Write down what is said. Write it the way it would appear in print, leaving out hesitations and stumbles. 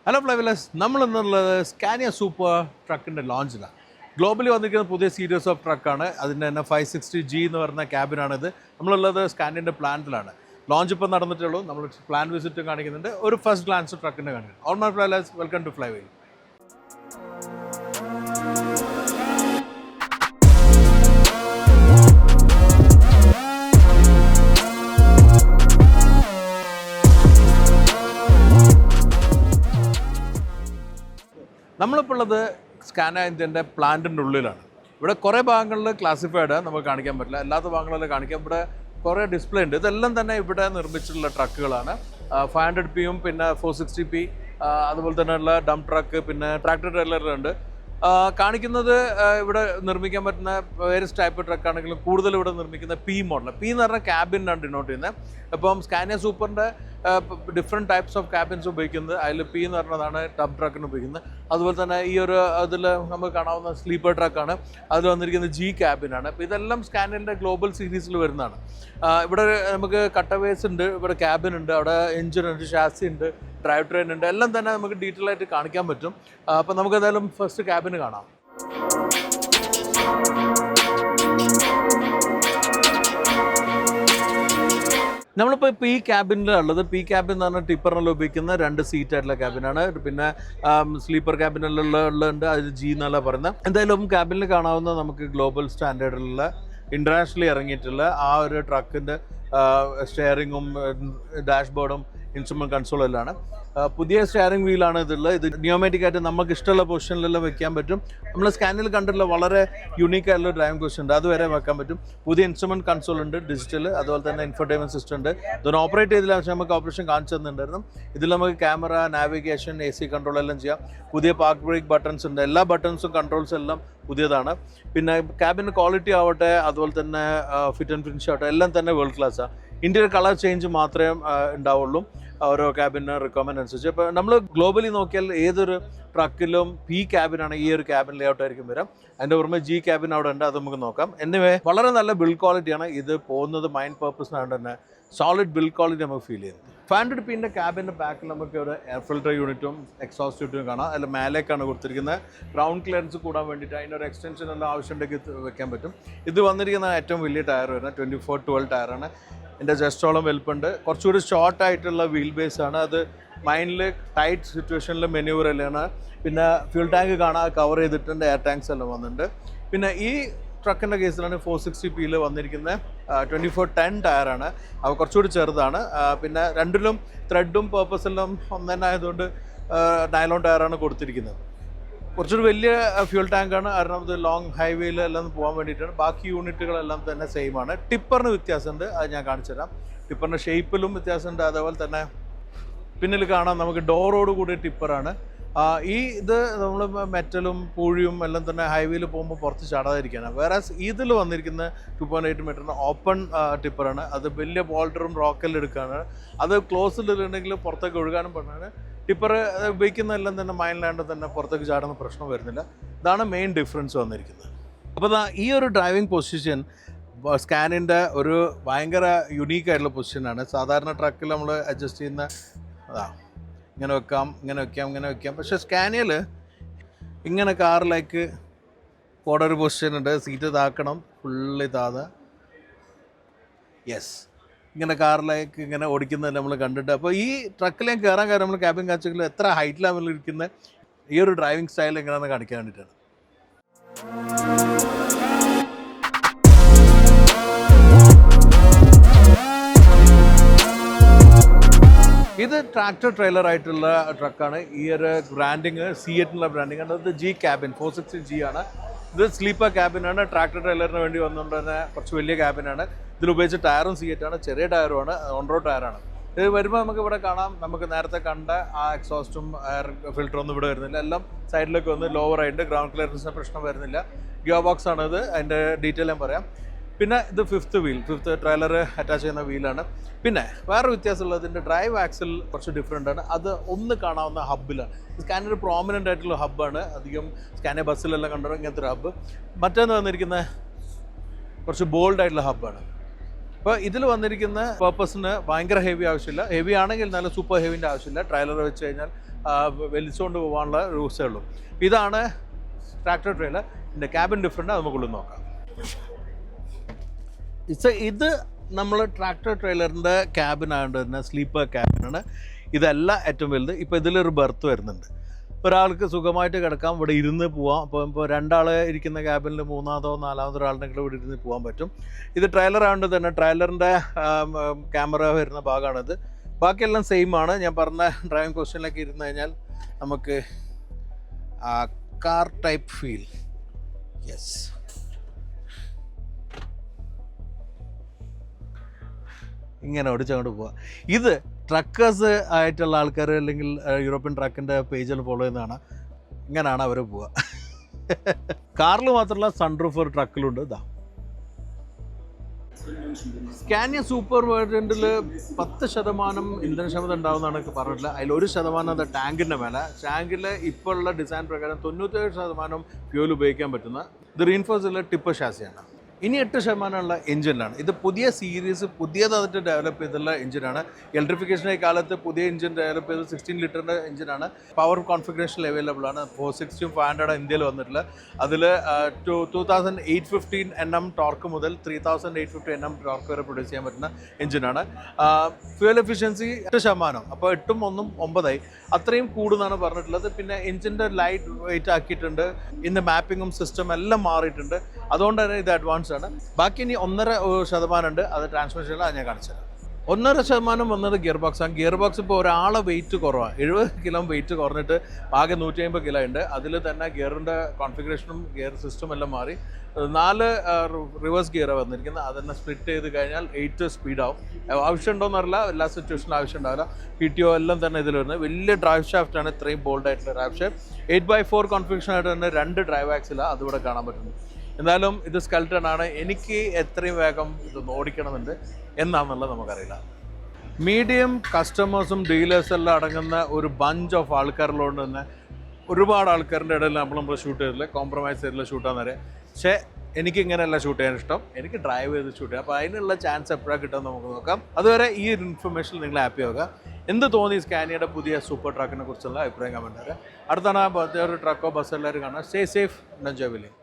Hello flywheelers, നമ്മളിന്നുള്ളത് Scania super ട്രക്കിൻ്റെ ലോഞ്ചിലാണ്. ഗ്ലോബലി വന്നിരിക്കുന്ന പുതിയ സീരീസ് ഓഫ് ട്രക്കാണ്. അതിൻ്റെ തന്നെ 560G എന്ന് പറയുന്ന ക്യാബിനാണിത്. നമ്മളുള്ളത് സ്കാനിയൻ്റെ പ്ലാന്റിലാണ്. ലോഞ്ച് ഇപ്പോൾ നടന്നിട്ടുള്ളൂ. നമ്മൾ പ്ലാൻ വിസിറ്റ് കാണിക്കുന്നുണ്ട്. ഒരു ഫസ്റ്റ് ഗ്ലാൻസ് ട്രക്കിൻ്റെ കാണിക്കുന്നത്. All my flywheelers, welcome to flywheel. നമ്മളിപ്പോൾ ഉള്ളത് സ്കാനിയ ഇന്ത്യൻ്റെ പ്ലാന്റിൻ്റെ ഉള്ളിലാണ്. ഇവിടെ കുറേ ഭാഗങ്ങളിൽ ക്ലാസിഫൈഡ് നമുക്ക് കാണിക്കാൻ പറ്റില്ല, അല്ലാത്ത ഭാഗങ്ങളിൽ കാണിക്കാം. ഇവിടെ കുറേ ഡിസ്പ്ലേ ഉണ്ട്. ഇതെല്ലാം തന്നെ ഇവിടെ നിർമ്മിച്ചിട്ടുള്ള ട്രക്കുകളാണ്. 500Pയും പിന്നെ 460P, അതുപോലെ തന്നെയുള്ള ഡംപ് ട്രക്ക്, പിന്നെ ട്രാക്ടർ ട്രെയിലറുണ്ട്. കാണിക്കുന്നത് ഇവിടെ നിർമ്മിക്കാൻ പറ്റുന്ന വേരിയസ് ടൈപ്പ് ട്രക്കാണെങ്കിലും കൂടുതൽ ഇവിടെ നിർമ്മിക്കുന്ന P മോഡൽ. P എന്ന് പറഞ്ഞാൽ ക്യാബിനാണ് ഡിനോട്ട് ചെയ്യുന്നത്. അപ്പം സ്കാനിയ സൂപ്പറിൻ്റെ ഡിഫറെൻറ്റ് ടൈപ്സ് ഓഫ് ക്യാബിൻസ് ഉപയോഗിക്കുന്നത്. അതിൽ P എന്ന് പറഞ്ഞതാണ് ഡംപ് ട്രക്കിന് ഉപയോഗിക്കുന്നത്. അതുപോലെ തന്നെ ഈ ഒരു അതിൽ നമുക്ക് കാണാവുന്ന സ്ലീപ്പർ ട്രക്കാണ്. അതിൽ വന്നിരിക്കുന്നത് G ക്യാബിനാണ്. അപ്പോൾ ഇതെല്ലാം സ്കാനിയൻ്റെ ഗ്ലോബൽ സീരീസിൽ വരുന്നതാണ്. ഇവിടെ നമുക്ക് കട്ടവേസ് ഉണ്ട്, ഇവിടെ ക്യാബിൻ ഉണ്ട്, അവിടെ എഞ്ചിൻ ഉണ്ട്, ഷാസി ഉണ്ട്, ഡ്രൈവ് ട്രെയിൻ ഉണ്ട്. എല്ലാം തന്നെ നമുക്ക് ഡീറ്റെയിൽ ആയിട്ട് കാണിക്കാൻ പറ്റും. അപ്പോൾ നമുക്ക് ഏതായാലും ഫസ്റ്റ് ക്യാബിന് കാണാം. നമ്മളിപ്പോൾ P ക്യാബിനിലുള്ളത്, P ക്യാബിൻ എന്ന് പറഞ്ഞാൽ ടിപ്പറിനെല്ലാം ഉപയോഗിക്കുന്ന 2 സീറ്റായിട്ടുള്ള ക്യാബിനാണ്. പിന്നെ സ്ലീപ്പർ ക്യാബിനെല്ലാം അത് G എന്നല്ല പറയുന്നത്. എന്തായാലും ക്യാബിനിൽ കാണാവുന്ന നമുക്ക് ഗ്ലോബൽ സ്റ്റാൻഡേർഡിലുള്ള ഇൻ്റർനാഷണലി ഇറങ്ങിയിട്ടുള്ള ആ ഒരു ട്രക്കിൻ്റെ സ്റ്റെയറിങ്ങും ഡാഷ്ബോർഡും ഇൻസ്ട്രുമെൻറ്റ് കൺസോളും എല്ലാം. പുതിയ സ്റ്റിയറിംഗ് വീലാണ് ഇതുള്ളത്. ഇത് ന്യൂമാറ്റിക് ആയിട്ട് നമുക്ക് ഇഷ്ടമുള്ള പൊസിഷനിലെല്ലാം വെക്കാൻ പറ്റും. നമ്മൾ സ്കാനിൽ കണ്ടിട്ടുള്ള വളരെ യുണീക്ക് ആയിട്ടുള്ള ഡ്രൈവിംഗ് പൊസിഷൻ ഉണ്ട്, അതുവരെ വെക്കാൻ പറ്റും. പുതിയ ഇൻസ്ട്രുമെൻറ്റ് കൺസോൾ ഉണ്ട്, ഡിജിറ്റൽ. അതുപോലെ തന്നെ ഇൻഫർടൈൻമെൻറ്റ് സിസ്റ്റം ഉണ്ട്. ഇതൊന്ന് ഓപ്പറേറ്റ് ചെയ്തില്ല, പക്ഷേ നമുക്ക് ഓപ്പറേഷൻ കാണിച്ചു തന്നിട്ടുണ്ടായിരുന്നു. ഇതിൽ നമുക്ക് ക്യാമറ, നാവിഗേഷൻ, AC കൺട്രോൾ എല്ലാം ചെയ്യാം. പുതിയ പാർക്ക് ബ്രേക്ക് ബട്ടൺസ് ഉണ്ട്. എല്ലാ ബട്ടൺസും കൺട്രോൾസ് എല്ലാം പുതിയതാണ്. പിന്നെ ക്യാബിൻ്റെ ക്വാളിറ്റി ആവട്ടെ, അതുപോലെ തന്നെ ഫിറ്റ് ആൻഡ് ഫിനിഷ് ആവട്ടെ, എല്ലാം തന്നെ വേൾഡ് ക്ലാസ്സാണ്. ഇന്ത്യയുടെ കളർ ചേഞ്ച് മാത്രമേ ഉണ്ടാവുള്ളൂ ഓരോ ക്യാബിന് റിക്വയർമെൻറ്റ് അനുസരിച്ച്. ഇപ്പോൾ നമ്മൾ ഗ്ലോബലി നോക്കിയാൽ ഏതൊരു ട്രക്കിലും P ക്യാബിനാണ് ഈ ഒരു ക്യാബിൻ ലേഔട്ട് ആയിരിക്കും വരാം. അതിൻ്റെ പുറമെ G ക്യാബിൻ അവിടെ ഉണ്ട്, അത് നമുക്ക് നോക്കാം. എനിവേ വളരെ നല്ല ബിൽഡ് ക്വാളിറ്റിയാണ്. ഇത് പോകുന്നത് മൈൻഡ് പർപ്പസിനാണ് തന്നെ സോളിഡ് ബിൽഡ് ക്വാളിറ്റി നമുക്ക് ഫീൽ ചെയ്യുന്നത്. 500Pൻ്റെ ക്യാബിൻ്റെ ബാക്കിൽ നമുക്ക് ഒരു എയർ ഫിൽറ്റർ യൂണിറ്റും എക്സോസ്റ്റ് യൂണിറ്റും കാണാം. അതിൽ മേലേക്കാണ് കൊടുത്തിരിക്കുന്നത്. ഗ്രൗണ്ട് ക്ലിയറൻസ് കൂടാൻ വേണ്ടിയിട്ട് അതിൻ്റെ ഒരു എക്സ്റ്റൻഷൻ എല്ലാം ആവശ്യമുണ്ടെങ്കിൽ വെക്കാൻ പറ്റും. ഇത് വന്നിരിക്കുന്ന ഏറ്റവും വലിയ ടയർ വരുന്നത് 24/12 ടയറാണ്. എൻ്റെ ജസ്റ്റോളം വലുപ്പുണ്ട്. കുറച്ചുകൂടി ഷോർട്ടായിട്ടുള്ള വീൽ ബേസ് ആണ്. അത് മൈൻഡിൽ ടൈറ്റ് സിറ്റുവേഷനിൽ മെനൂവറല്ലാണ്. പിന്നെ ഫ്യൂൽ ടാങ്ക് കാണാൻ കവർ ചെയ്തിട്ടുണ്ട്, എയർ ടാങ്ക്സ് എല്ലാം വന്നിട്ടുണ്ട്. പിന്നെ ഈ ട്രക്കിൻ്റെ കേസിലാണ് 460Pയിൽ വന്നിരിക്കുന്നത് 2410 ടയറാണ്. അവ കുറച്ചുകൂടി ചെറുതാണ്. പിന്നെ രണ്ടിലും ത്രെഡും പേർപ്പസെല്ലാം ഒന്ന് തന്നെ ആയതുകൊണ്ട് നൈലോൺ ടയറാണ് കൊടുത്തിരിക്കുന്നത്. കുറച്ചൊരു വലിയ ഫ്യൂൽ ടാങ്കാണ്, കാരണം ഇത് ലോങ് ഹൈവേയിലെല്ലാം പോകാൻ വേണ്ടിയിട്ടാണ്. ബാക്കി യൂണിറ്റുകളെല്ലാം തന്നെ സെയിം ആണ്. ടിപ്പറിന് വ്യത്യാസമുണ്ട്, അത് ഞാൻ കാണിച്ചു തരാം. ടിപ്പറിൻ്റെ ഷേപ്പിലും വ്യത്യാസമുണ്ട്. അതേപോലെ തന്നെ പിന്നിൽ കാണാം നമുക്ക് ഡോറോട് കൂടിയ ടിപ്പറാണ്. ഇത് നമ്മൾ മെറ്റലും പൂഴിയും എല്ലാം തന്നെ ഹൈവേയിൽ പോകുമ്പോൾ പുറത്ത് ചാടാതിരിക്കാനാണ്. വേറെ ഇതിൽ വന്നിരിക്കുന്ന 2.8 മീറ്ററിന് ഓപ്പൺ ടിപ്പറാണ്. അത് വലിയ ബോൾഡറും റോക്കെല്ലാം എടുക്കുകയാണ്. അത് ക്ലോസിലുണ്ടെങ്കിൽ പുറത്തേക്ക് ഒഴുകാനും പറ്റാണ്. ടിപ്പർ ഉപയോഗിക്കുന്നതെല്ലാം തന്നെ മൈൻലാൻഡ് തന്നെ പുറത്തേക്ക് ചാടുന്ന പ്രശ്നം വരുന്നില്ല. ഇതാണ് മെയിൻ ഡിഫറൻസ് വന്നിരിക്കുന്നത്. അപ്പോൾ ഈ ഒരു ഡ്രൈവിംഗ് പൊസിഷൻ സ്കാനിൻ്റെ ഒരു ഭയങ്കര യുണീക്കായിട്ടുള്ള പൊസിഷനാണ്. സാധാരണ ട്രക്കിൽ നമ്മൾ അഡ്ജസ്റ്റ് ചെയ്യുന്ന ഇങ്ങനെ വെക്കാം, ഇങ്ങനെ വെക്കാം, ഇങ്ങനെ വെക്കാം. പക്ഷേ സ്കാനിയൽ ഇങ്ങനെ കാറിലേക്ക് പോടൊരു പൊസിഷൻ ഉണ്ട്. സീറ്റ് താക്കണം, ഫുള്ളി താഴെ. യെസ്, ഇങ്ങനെ കാറിലേക്ക് ഇങ്ങനെ ഓടിക്കുന്നത് നമ്മൾ കണ്ടിട്ട്. അപ്പോൾ ഈ ട്രക്കിലേക്ക് കയറാൻ കാര്യം നമ്മൾ ക്യാബിൻ കാഴ്ചകളിൽ എത്ര ഹൈറ്റിലാണ് നമ്മൾ ഇരിക്കുന്നത്, ഈ ഒരു ഡ്രൈവിംഗ് സ്റ്റൈൽ എങ്ങനെയാണെന്ന് കാണിക്കാൻ വേണ്ടിയിട്ടാണ്. ഇത് ട്രാക്ടർ ട്രെയിലർ ആയിട്ടുള്ള ട്രക്കാണ്. ഈ ഒരു ബ്രാൻഡിങ് C8 ബ്രാൻഡിങ് ആണ്. ഇത് G ക്യാബിൻ 460G ആണ്. ഇത് സ്ലീപ്പർ ക്യാബിനാണ്. ട്രാക്ടർ ട്രെയിലറിന് വേണ്ടി വന്നുകൊണ്ട് തന്നെ കുറച്ച് വലിയ ക്യാബിനാണ്. ഇതിലുപയോഗിച്ച ടയറും C8 ആണ്, ചെറിയ ടയറുമാണ്, ഓൺ റോഡ് ടയറാണ്. ഇത് വരുമ്പോൾ നമുക്ക് ഇവിടെ കാണാം, നമുക്ക് നേരത്തെ കണ്ട ആ എക്സോസ്റ്റും എയർ ഫിൽറ്ററൊന്നും ഇവിടെ വരുന്നില്ല. എല്ലാം സൈഡിലേക്ക് വന്ന് ലോവർ ആയിട്ട് ഗ്രൗണ്ട് ക്ലിയറൻസിന് പ്രശ്നം വരുന്നില്ല. ഗിയർ ബോക്സ് ആണിത്, അതിൻ്റെ ഡീറ്റെയിൽ ഞാൻ പറയാം. പിന്നെ ഇത് 5th wheel, 5th trailer attach ചെയ്യുന്ന വീലാണ്. പിന്നെ വേറെ വ്യത്യാസമുള്ളത് ഇതിൻ്റെ ഡ്രൈവ് ആക്സിൽ കുറച്ച് ഡിഫറെൻ്റ് ആണ്. അത് ഒന്ന് കാണാവുന്ന ഹബ്ബിലാണ്. സ്കാനിയർ പ്രോമിനൻ്റ് ആയിട്ടുള്ള ഹബ്ബാണ്. അധികം സ്കാനിയർ ബസ്സിലെല്ലാം കണ്ടോ ഇങ്ങനത്തെ ഒരു ഹബ്ബ്. മറ്റൊന്ന് വന്നിരിക്കുന്ന കുറച്ച് ബോൾഡ് ആയിട്ടുള്ള ഹബ്ബാണ്. അപ്പോൾ ഇതിൽ വന്നിരിക്കുന്ന പർപ്പസിന് ഭയങ്കര ഹെവി ആവശ്യമില്ല. ഹെവി ആണെങ്കിൽ നല്ല സൂപ്പർ ഹെവിൻ്റെ ആവശ്യമില്ല. ട്രെയിലർ വെച്ച് കഴിഞ്ഞാൽ വലിച്ചുകൊണ്ട് പോകാനുള്ള റൂൾസേ ഉള്ളൂ. ഇതാണ് ട്രാക്ടർ ട്രെയിലർ. ഇതിൻ്റെ ക്യാബിൻ ഡിഫറൻറ്റ്, അത് നമുക്കുള്ളിൽ നോക്കാം. ഇത് നമ്മൾ ട്രാക്ടർ ട്രെയിലറിൻ്റെ ക്യാബിനായതുകൊണ്ട് തന്നെ സ്ലീപ്പർ ക്യാബിനാണ്. ഇതല്ല ഏറ്റവും വലുത്. ഇപ്പോൾ ഇതിലൊരു ബെർത്ത് വരുന്നുണ്ട്. ഒരാൾക്ക് സുഖമായിട്ട് കിടക്കാം, ഇവിടെ ഇരുന്ന് പോവാം. ഇപ്പോൾ രണ്ടാൾ ഇരിക്കുന്ന ക്യാബിനിൽ മൂന്നാമതോ നാലാമതോ ഒരാളുണ്ടെങ്കിലും ഇവിടെ ഇരുന്ന് പോകാൻ പറ്റും. ഇത് ട്രെയിലർ ആയതുകൊണ്ട് തന്നെ ട്രെയിലറിൻ്റെ ക്യാമറ വരുന്ന ഭാഗമാണിത്. ബാക്കിയെല്ലാം സെയിം ആണ്. ഞാൻ പറഞ്ഞ ഡ്രൈവിംഗ് പൊസിഷനിലൊക്കെ ഇരുന്ന് കഴിഞ്ഞാൽ നമുക്ക് കാർ ടൈപ്പ് ഫീൽ. യെസ്, ഇങ്ങനെ ഓടിച്ചങ്ങോട്ട് പോവാം. ഇത് ട്രക്കേഴ്സ് ആയിട്ടുള്ള ആൾക്കാർ അല്ലെങ്കിൽ യൂറോപ്യൻ ട്രക്കിൻ്റെ പേജിൽ ഫോളോ ചെയ്യുന്നതാണ്. ഇങ്ങനെയാണ് അവർ പോവുക. കാറിൽ മാത്രമല്ല സൺറൂഫ് ട്രക്കിലുണ്ട്. ഇതാ സ്കാനിയ സൂപ്പർ വേരിയൻറ്റിൽ 10% ഇന്ധനക്ഷമത ഉണ്ടാവുമെന്നാണ് പറഞ്ഞിട്ടില്ല. അതിൽ 1% അത് ടാങ്കിൻ്റെ മേലെ. ടാങ്കിൽ ഇപ്പോൾ ഉള്ള ഡിസൈൻ പ്രകാരം 97% ഫ്യൂൽ ഉപയോഗിക്കാൻ പറ്റുന്ന ഇത് റീൻഫോഴ്സുള്ള ടിപ്പർ ഷാസിയാണ്. ഇനി 8% എഞ്ചിനാണ്. ഇത് പുതിയ സീരീസ് പുതിയതായിട്ട് ഡെവലപ്പ് ചെയ്തുള്ള എഞ്ചിനാണ്. ഇലക്ട്രിഫിക്കേഷൻ്റെ കാലത്ത് പുതിയ എഞ്ചിൻ ഡെവലപ്പ് ചെയ്ത് 16 ലിറ്ററിൻ്റെ എഞ്ചിനാണ്. പവർ കോൺഫിഗറേഷനിൽ അവൈലബിൾ ആണ്. 460 500 ഇന്ത്യയിൽ വന്നിട്ടുള്ള. അതിൽ 2815 Nm ടോർക്ക് മുതൽ 3850 Nm ടോർക്ക് വരെ പ്രൊഡ്യൂസ് ചെയ്യാൻ പറ്റുന്ന എഞ്ചിനാണ്. Fuel efficiency 8%. അപ്പോൾ 8ഉം 1ഉം 9ആയി. അത്രയും കൂടുന്നാണ് പറഞ്ഞിട്ടുള്ളത്. പിന്നെ എഞ്ചിൻ്റെ ലൈറ്റ് വെയിറ്റ് ആക്കിയിട്ടുണ്ട്. ഇന്ന് മാപ്പിങ്ങും സിസ്റ്റം എല്ലാം മാറിയിട്ടുണ്ട്. അതുകൊണ്ട് തന്നെ ഇത് അഡ്വാൻസ് ആണ്. ബാക്കി ഇനി 1.5% ഉണ്ട്. അത് ട്രാൻസ്മിഷനിൽ അത് ഞാൻ കാണിച്ചുതരാം. 1.5% വന്നത് ഗിയർ ബോക്സാണ്. ഗിയർ ബോക്സ് ഇപ്പോൾ ഒരാളെ വെയിറ്റ് കുറവാണ്. 70 കിലോ വെയിറ്റ് കുറഞ്ഞിട്ട് ആകെ 150 കിലോ ഉണ്ട്. അതിൽ തന്നെ ഗിയറിൻ്റെ കോൺഫിഗറേഷനും ഗിയർ സിസ്റ്റം എല്ലാം മാറി. 4 റിവേഴ്സ് ഗിയറാണ് വന്നിരിക്കുന്നത്. അതെന്നെ സ്പ്ലിറ്റ് ചെയ്ത് കഴിഞ്ഞാൽ 8 സ്പീഡാവും. ആവശ്യമുണ്ടോയെന്ന് അറിയില്ല, എല്ലാ സിറ്റുവേഷനിലും ആവശ്യം ഉണ്ടാവില്ല. PTO എല്ലാം തന്നെ ഇതിൽ വരുന്നത്. വലിയ ഡ്രൈവ് ഷാഫ്റ്റാണ്. ഇത്രയും ബോൾഡായിട്ടുള്ള ഡ്രൈവ് ഷാഫ്റ്റ്. 8x4 കോൺഫിഗറേഷൻ ആയിട്ട് തന്നെ 2 ഡ്രൈവ് ആക്സിലാണ് അതിവിടെ കാണാൻ പറ്റുന്നു. എന്നാലും ഇത് സ്കെൽട്ടൺ ആണ്. എനിക്ക് എത്രയും വേഗം ഇതൊന്ന് ഓടിക്കണമെന്നുണ്ട്. എന്നാണെന്നുള്ളത് നമുക്കറിയില്ല. മീഡിയം കസ്റ്റമേഴ്സും ഡീലേഴ്സെല്ലാം അടങ്ങുന്ന ഒരു ബഞ്ച് ഓഫ് ആൾക്കാരിലുകൊണ്ട് തന്നെ ഒരുപാട് ആൾക്കാരുടെ ഇടയിൽ നമ്മൾ ഷൂട്ട് ചെയ്തില്ല, കോംപ്രമൈസ് ചെയ്തില്ല ഷൂട്ടാന്ന് പറയാം. പക്ഷേ എനിക്ക് ഇങ്ങനെയല്ല ഷൂട്ട് ചെയ്യാൻ ഇഷ്ടം. എനിക്ക് ഡ്രൈവ് ചെയ്ത് ഷൂട്ട് ചെയ്യാം. അപ്പോൾ അതിനുള്ള ചാൻസ് എപ്പോഴാണ് കിട്ടുമെന്ന് നമുക്ക് നോക്കാം. അതുവരെ ഈ ഒരു ഇൻഫർമേഷൻ നിങ്ങൾ ഹാപ്പി ആവുക. എന്ത് തോന്നി സ്കാനിയയുടെ പുതിയ സൂപ്പർ ട്രക്കിനെ കുറിച്ചുള്ള അഭിപ്രായം കമൻറ്റ് തരാം. അടുത്താണ് ഒരു ട്രക്കോ ബസ്സോ എല്ലാവരും കാണാം. Stay safe, enjoy willing.